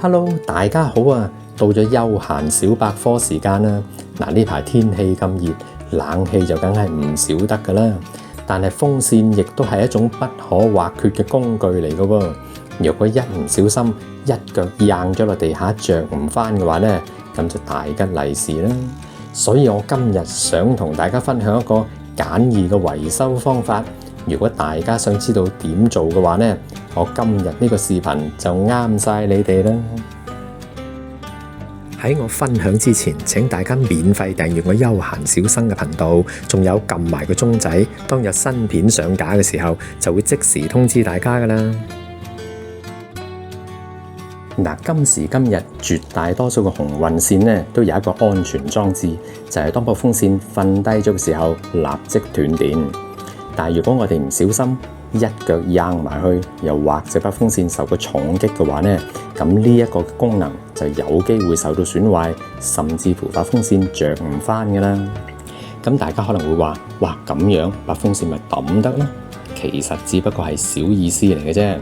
Hello，大家好啊！到咗休閒小百科時間啦。嗱，呢排天氣咁熱，冷氣就梗係唔少得噶啦。但係風扇亦都係一種不可或缺嘅工具嚟噶喎。如果一唔小心一腳硬咗落地下着唔返嘅話呢，咁就大吉利是啦。所以我今日想同大家分享一個簡易嘅維修方法。如果大家想知道點做嘅話呢，我今日呢個視頻就啱晒你哋啦。喺我分享之前，請大家免費訂閱我休閒小生嘅頻道，仲有撳埋個鐘仔，當有新片上架嘅時候，就會即時通知大家噶啦。嗱，今時今日絕大多數嘅紅運扇呢，都有一個安全裝置，就係當部風扇瞓低咗嘅時候，立即斷電。但係如果我哋唔小心一腳硬埋去，又或者把風扇受個重擊嘅話呢，咁呢一個功能就有機會受到損壞，甚至乎把風扇着唔返㗎啦。咁大家可能會話：哇，咁樣把風扇咪抌得咯？其實只不過係小意思嚟嘅啫。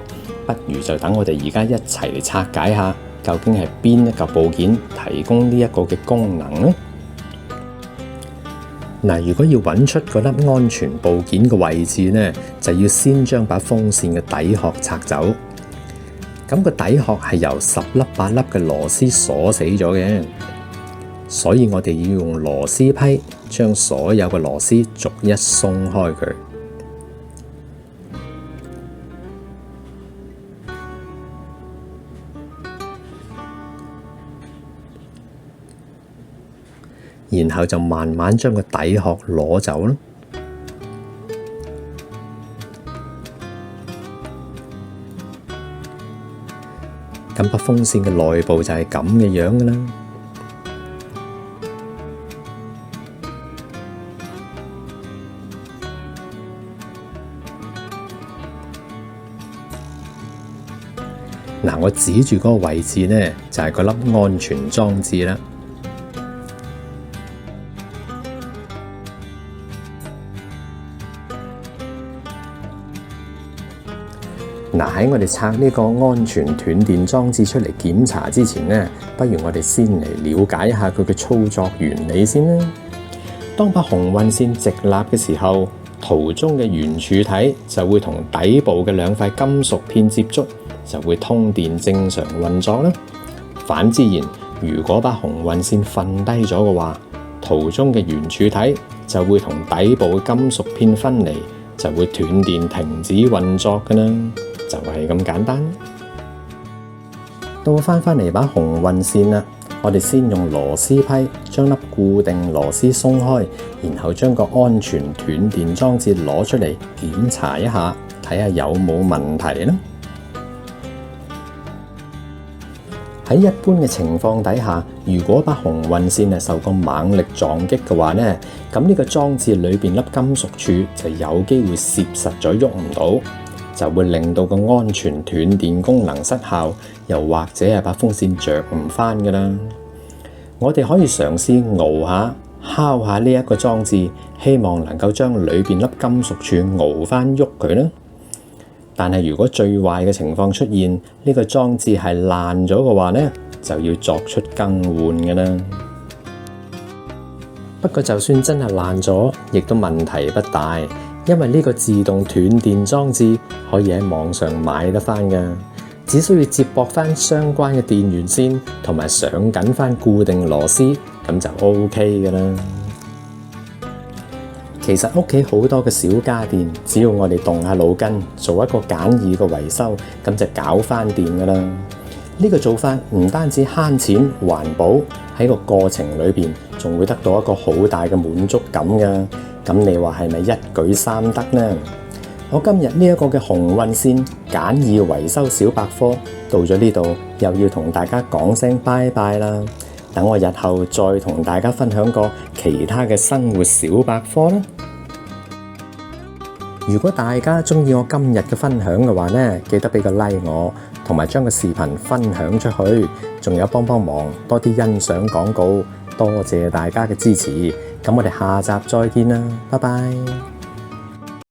不如就等我哋而家一齊嚟拆解下，究竟係邊一嚿部件提供呢一個嘅功能呢？嗱，如果要揾出嗰粒安全部件嘅位置呢，就要先將把風扇嘅底殼拆走。咁個底殼係由10粒8粒嘅螺絲鎖死咗嘅，所以我哋要用螺絲批將所有嘅螺絲逐一鬆開佢。然後就慢慢將個底殼攞走啦。咁把風扇嘅內部就係咁嘅樣噶啦。嗱，我指住嗰個位置呢，就係嗰粒安全裝置啦。嗱，喺我哋拆呢個安全斷電裝置出嚟檢查之前呢，不如我哋先嚟了解一下佢嘅操作原理先啦。當把紅運扇直立嘅時候，途中嘅圓柱體就會同底部嘅兩塊金屬片接觸，就會通電正常運作啦。反之然，如果把紅運扇瞓低咗嘅話，途中嘅圓柱體就會同底部嘅金屬片分離，就會斷電停止運作㗎啦。就係咁簡單。到翻嚟把紅運扇啦，我哋先用螺絲批將粒固定螺絲鬆開，然後將個安全斷電裝置攞出嚟檢查一下，睇下有冇問題啦。喺一般嘅情況底下，如果把紅運扇係受過猛力撞擊嘅話呢，咁呢個裝置裏邊粒金屬柱就有機會攝實咗喐唔到，就會令到個安全斷電功能失效，又或者係把風扇着唔返㗎啦。我哋可以嘗試熬下、敲下呢一個裝置，希望能夠將裏邊粒金屬柱熬返喐佢啦。但係如果最壞嘅情況出現，呢個裝置係爛咗嘅話呢，就要作出更換㗎啦。不過就算真係爛咗，亦都問題不大。因為呢個自動斷電裝置可以喺網上買得返㗎，只需要接駁返相關嘅電源線，同埋上緊返固定螺絲，咁就 OK 㗎啦。其實屋企好多嘅小家電，只要我哋動下腦筋，做一個簡易嘅維修，咁就搞返掂㗎啦。呢個做法唔單止慳錢環保，喺個過程裏邊仲會得到一個好大嘅滿足感㗎。咁你話係咪一舉三得呢？我今日呢一個嘅紅運扇簡易維修小百科到咗呢度，又要同大家講聲拜拜啦。等我日後再同大家分享個其他嘅生活小百科啦。如果大家中意我今日嘅分享嘅話呢，記得俾個 like 我，同埋將個視頻分享出去，仲有幫忙多啲欣賞廣告。多謝大家嘅支持，咁我哋下集再見啦，拜拜。